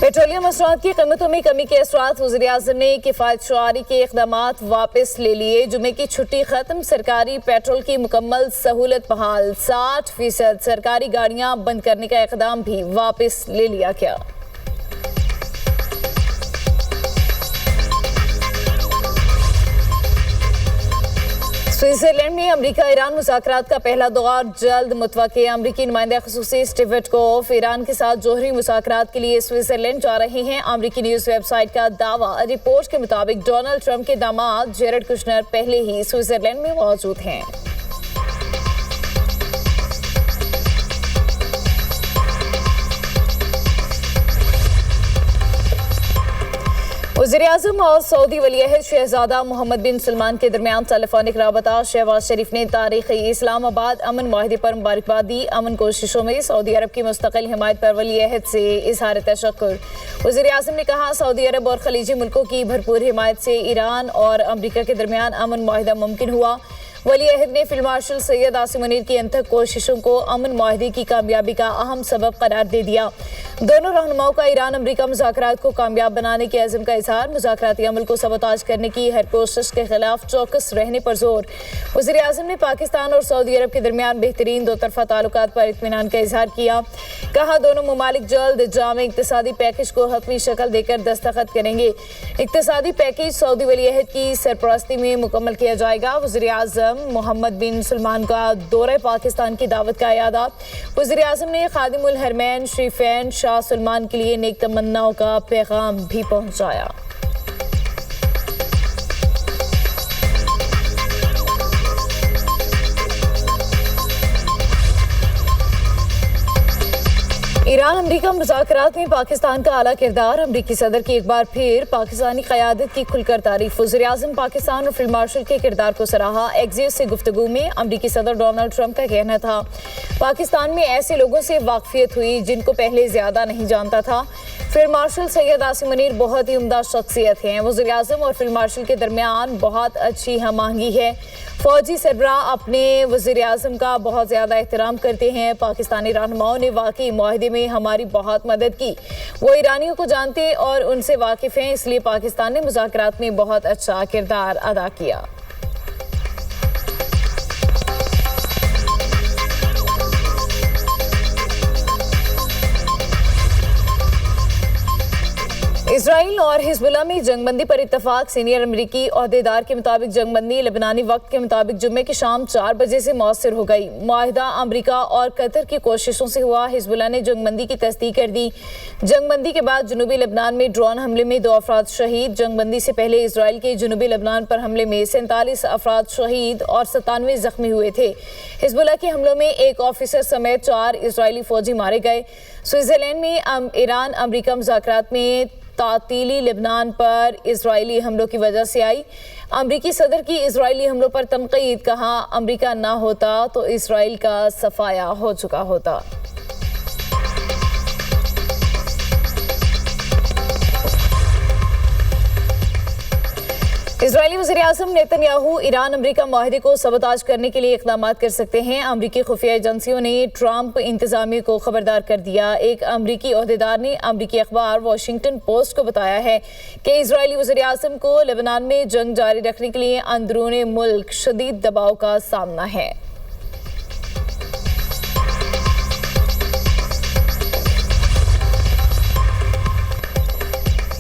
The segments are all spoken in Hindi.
पेट्रोलियम मसनूआत की कीमतों में कमी के असरात वज़ीर-ए-आज़म ने किफ़ायत-शुआरी के इक़दामात वापस ले लिए। जुमे की छुट्टी खत्म, सरकारी पेट्रोल की मुकम्मल सहूलत बहाल, 60% सरकारी गाड़ियां बंद करने का इक़दाम भी वापस ले लिया गया। स्विट्जरलैंड में अमरीका ईरान मुज़ाकरात का पहला दौर जल्द मुतवक्के। अमरीकी नुमाइंदा ख़ुसूसी स्टीव विटकोफ ईरान के साथ जोहरी मुज़ाकरात के लिए स्विट्जरलैंड जा रहे हैं। अमरीकी न्यूज़ वेबसाइट का दावा। रिपोर्ट के मुताबिक डोनाल्ड ट्रंप के दामाद जेरेड कुशनर पहले ही स्विट्जरलैंड में मौजूद हैं। वज़ीर-ए-आज़म और सऊदी वली-अहद शहज़ादा मोहम्मद बिन सलमान के दरमियान टेलीफोनिक राबता। शहबाज शरीफ ने तारीख़ी इस्लामाबाद अमन माहिदे पर मुबारकबाद दी। अमन कोशिशों में सऊदी अरब की मुस्तकिल हिमायत पर वली-अहद से इज़हार तशक्कुर। वज़ीर-ए-आज़म ने कहा, सऊदी अरब और खलीजी मुल्कों की भरपूर हिमायत से ईरान और अमरीका के दरमियान अमन माहिदा मुमकिन हुआ। वली-अहद ने फील्ड मार्शल सैयद आसिम मुनीर की अनथक कोशिशों को अमन माहिदे की कामयाबी का अहम सबब करार दे दिया। दोनों रहनुमाओं का ईरान अमरीका मुज़ाकरात को कामयाब बनाने के अज़्म का इज़हार। मुज़ाकराती अमल को सबोताज करने की हर कोशिश के खिलाफ चौकस रहने पर जोर। वज़ीर-ए-आज़म ने पाकिस्तान और सऊदी अरब के दरमियान बेहतरीन दो तरफ़ा ताल्लुकात पर इत्मीनान का इज़हार किया। कहा, दोनों ममालिक जल्द जामे इक़्तिसादी पैकेज को हतमी शक्ल देकर दस्तखत करेंगे। इक़्तिसादी पैकेज सऊदी वली-अहद की सरपरस्ती में मुकम्मल किया जाएगा। वज़ीर-ए-आज़म मोहम्मद बिन सलमान का दौरे पाकिस्तान की दावत का इयादा। वज़ीर-ए-आज़म ने खादिमुल हरमैन शरीफैन शाह सलमान के लिए नेक तमन्नाओं का पैगाम भी पहुंचाया। ईरान अमरीका मुज़ाकरात में पाकिस्तान का आला किरदार। अमरीकी सदर की एक बार फिर पाकिस्तानी क़यादत की खुलकर तारीफ। वज़ीर-ए-आज़म पाकिस्तान और फील्ड मार्शल के किरदार को सराहा। एक्सियोस से गुफ्तगू में अमरीकी सदर डोनाल्ड ट्रंप का कहना था, पाकिस्तान में ऐसे लोगों से वाकफियत हुई जिनको पहले ज़्यादा नहीं जानता था। फील्ड मार्शल सैयद आसिम मुनीर बहुत ही उम्दा शख्सियत हैं। वज़ीर-ए-आज़म और फील्ड मार्शल के दरमियान बहुत अच्छी हम आहंगी है। फौजी सरबराह अपने वज़ीर-ए-आज़म का बहुत ज़्यादा एहतराम करते हैं। पाकिस्तानी रहनुमाओं ने वाकई मुआहदे में हमारी बहुत मदद की। वो ईरानियों को जानते और उनसे वाकिफ़ हैं, इसलिए पाकिस्तान ने मुज़ाकरात में बहुत अच्छा किरदार अदा किया। इजराइल और हिजबुल्लाह में जंगबंदी पर इत्तफाक। सीनियर अमरीकी ओहदेदार के मुताबिक जंगबंदी लबनानी वक्त के मुताबिक जुम्मे की शाम 4 बजे से मौसर हो गई। मुआहिदा अमरीका और कतर की कोशिशों से हुआ। हिजबुल्लाह ने जंगबंदी की तस्दीक कर दी। जंगबंदी के बाद जनूबी लबनान में ड्रोन हमले में 2 अफराद शहीद। जंगबंदी से पहले इजराइल के जनूबी लबनान पर हमले में 47 अफराद शहीद और 97 जख्मी हुए थे। हिजबुल्लाह के हमलों में एक ऑफिसर समेत 4 इजरायली फौजी मारे गए। स्विट्जरलैंड में ईरान अमरीका मुज़ाकरात में तातीली लेबनान पर इजरायली हमलों की वजह से आई। अमरीकी सदर की इजरायली हमलों पर तनकीद। कहा, अमरीका ना होता तो इजराइल का सफाया हो चुका होता। इजरायली वज़ीर-ए-आज़म नेतन्याहू ईरान अमरीका मुआहदे को सबोताज करने के लिए इक़दामात कर सकते हैं। अमरीकी खुफिया एजेंसियों ने ट्रंप इंतज़ामिया को खबरदार कर दिया। एक अमरीकी ओहदेदार ने अमरीकी अखबार वाशिंगटन पोस्ट को बताया है कि इजरायली वज़ीर-ए-आज़म को लेबनान में जंग जारी रखने के लिए अंदरूनी मुल्क शदीद दबाव का सामना है।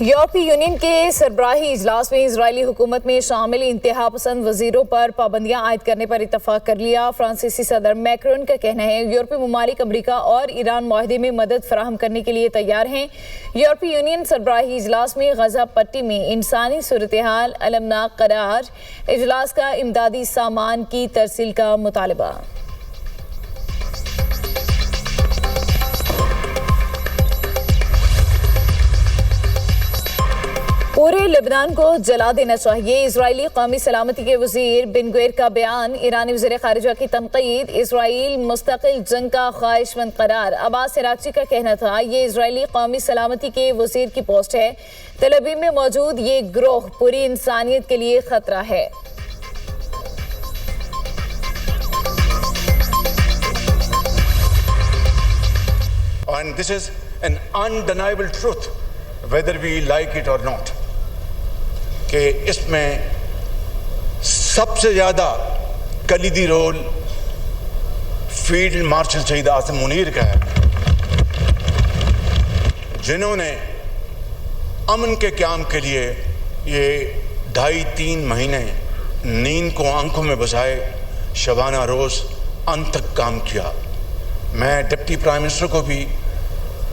यूरोपीय यूनियन के सरबराही इजलास में इजरायली हुकूमत में शामिल इंतहा पसंद वजीरों पर पाबंदियां आयद करने पर इत्तफाक कर लिया। फ्रांसीसी सदर मैक्रोन का कहना है, यूरोपीय ममालिक अमरीका और ईरान मुआहदे में मदद फराहम करने के लिए तैयार हैं। यूरोपीय यूनियन सरबराही इजलास में गजा पट्टी में इंसानी सूरत हाल अलमनाक करार। इजलास का इमदादी सामान की तरसील का मुतालबा। पूरे लेबनान को जला देना चाहिए, इजरायली कौमी सलामती के वजीर बिन गुएर का बयान। ईरानी वज़ीर ख़ारिजा की तनक़ीद, इजराइल मुस्तकिल जंग का ख्वाहिशमंद करार। अब्बास इराक़ची का कहना था, ये इजरायली कौमी सलामती के वजीर की पोस्ट है। तेल अवीव में मौजूद ये गिरोह पूरी इंसानियत के लिए खतरा है। And this is an undeniable truth whether we like it और नॉट, कि इसमें सबसे ज़्यादा कलीदी रोल फील्ड मार्शल शहीद आसिम मुनीर का है, जिन्होंने अमन के क़याम के लिए ये 2.5-3 महीने नींद को आंखों में बसाए शबाना रोज़ अंत तक काम किया। मैं डिप्टी प्राइम मिनिस्टर को भी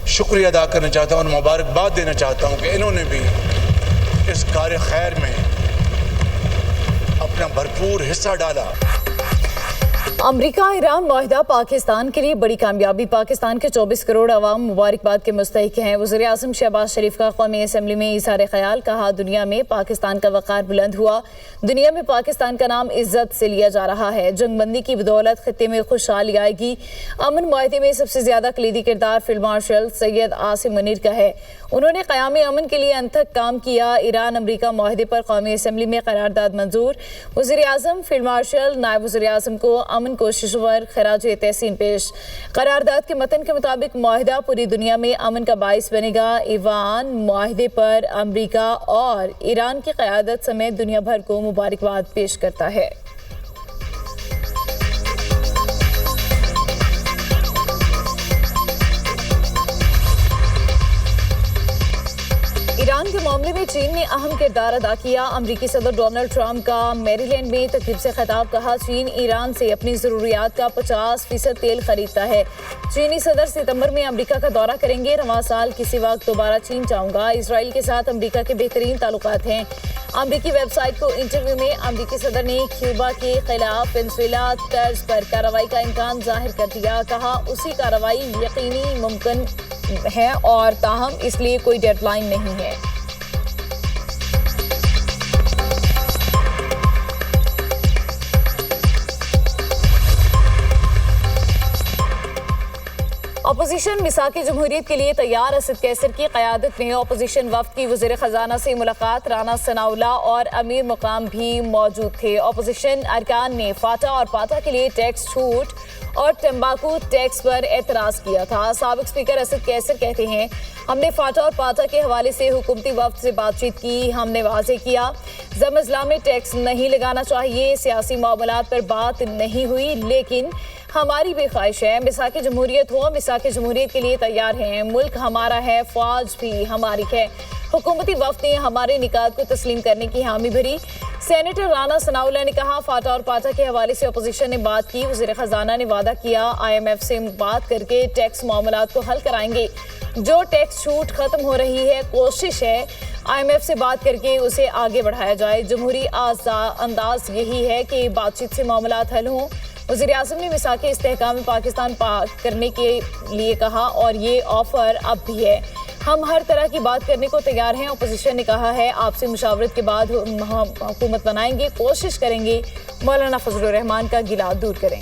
शुक्रिया अदा करना चाहता हूँ और मुबारकबाद देना चाहता हूँ कि इन्होंने भी इस कार्य खैर में अपना भरपूर हिस्सा डाला। अमरीका ईरान मुआहिदा पाकिस्तान के लिए बड़ी कामयाबी। पाकिस्तान के 24 करोड़ अवाम मुबारकबाद के मुस्तहिक हैं। वज़ीर आज़म शहबाज शरीफ का कौमी असम्बली में इज़हार ख्याल, कहा दुनिया में पाकिस्तान का वक़ार बुलंद हुआ, दुनिया में पाकिस्तान का नाम इज्जत से लिया जा रहा है। जंगबंदी की बदौलत खित्ते में खुशहाली आएगी। अमन मुआहिदे में सबसे ज़्यादा कलीदी किरदार फील्ड मार्शल सैयद आसिम मुनीर का है। उन्होंने क़याम अमन के लिए अनथक काम किया। ईरान अमरीका मुआहिदे पर कौमी असम्बली में करारदाद मंजूर। वज़ीर आज़म, फील्ड मार्शल, नायब वज़ीर आज़म को अमन कोशिशों पर खराज तहसीन पेश। करारदाद के मतन के मुताबिक मुआहिदा पूरी दुनिया में अमन का बाइस बनेगा। ईवान मुआहिदे पर अमरीका और ईरान की क़यादत समेत दुनिया भर को मुबारकबाद पेश करता है। ईरान के मामले में चीन ने अहम किरदार अदा किया। अमरीकी सदर डोनाल्ड ट्रंप का मैरीलैंड में तकरीब से खिताब, कहा चीन ईरान से अपनी ज़रूरियात का 50% तेल खरीदता है। चीनी सदर सितंबर में अमरीका का दौरा करेंगे। रवां साल किसी वक्त दोबारा चीन जाऊंगा। इसराइल के साथ अमरीका के बेहतरीन ताल्लुकात हैं। अमरीकी वेबसाइट को इंटरव्यू में अमरीकी सदर ने क्यूबा के खिलाफ वेनेजुएला तर्ज पर कार्रवाई का इम्कान जाहिर कर दिया। कहा उसी कार्रवाई यकीनी मुमकिन है और ताहम इसलिए कोई डेडलाइन नहीं है। अपोजिशन मिसाकी जमहूरियत के लिए तैयार। असद कैसर की क़यादत में अपोजिशन वफ्द की वज़ीर ख़जाना से मुलाकात। राना सनाउल्लाह और अमीर मुकाम भी मौजूद थे। अपोजिशन अरकान ने फाटा और पाटा के लिए टैक्स छूट और तंबाकू टैक्स पर एतराज़ किया था। साबिक़ स्पीकर असद कैसर कहते हैं, हमने फाटा और पाटा के हवाले से हुकूमती वफ्द से बातचीत की। हमने वाज़े किया ज़म अज़ला में टैक्स नहीं लगाना चाहिए। सियासी मामलात पर बात नहीं हुई, लेकिन हमारी भी ख्वाहिश है मिसाकी जमहूरियत हो। मिसाकी जमहूरियत के लिए तैयार हैं। मुल्क हमारा है, फ़ौज भी हमारी है। हुकूमती वफ्द ने हमारे निकात को तस्लीम करने की हामी भरी। सेनेटर राना सनाउल्लाह ने कहा, फाटा और पाटा के हवाले से अपोजिशन ने बात की। वज़ीर ख़जाना ने वादा किया IMF से बात करके टैक्स मामलात को हल कराएंगे। जो टैक्स छूट ख़त्म हो रही है, कोशिश है IMF से बात करके उसे आगे बढ़ाया जाए। जमहूरी अंदाज यही है कि बातचीत से मामलात हल हों। वज़ीर आज़म ने मिसाक इस्तेहकाम में पाकिस्तान करने के लिए कहा और ये ऑफ़र अब भी है। हम हर तरह की बात करने को तैयार हैं। अपोजिशन ने कहा है आपसे मुशावरत के बाद हम हुकूमत बनाएंगे, कोशिश करेंगे मौलाना फजलुर रहमान का गिला दूर करें।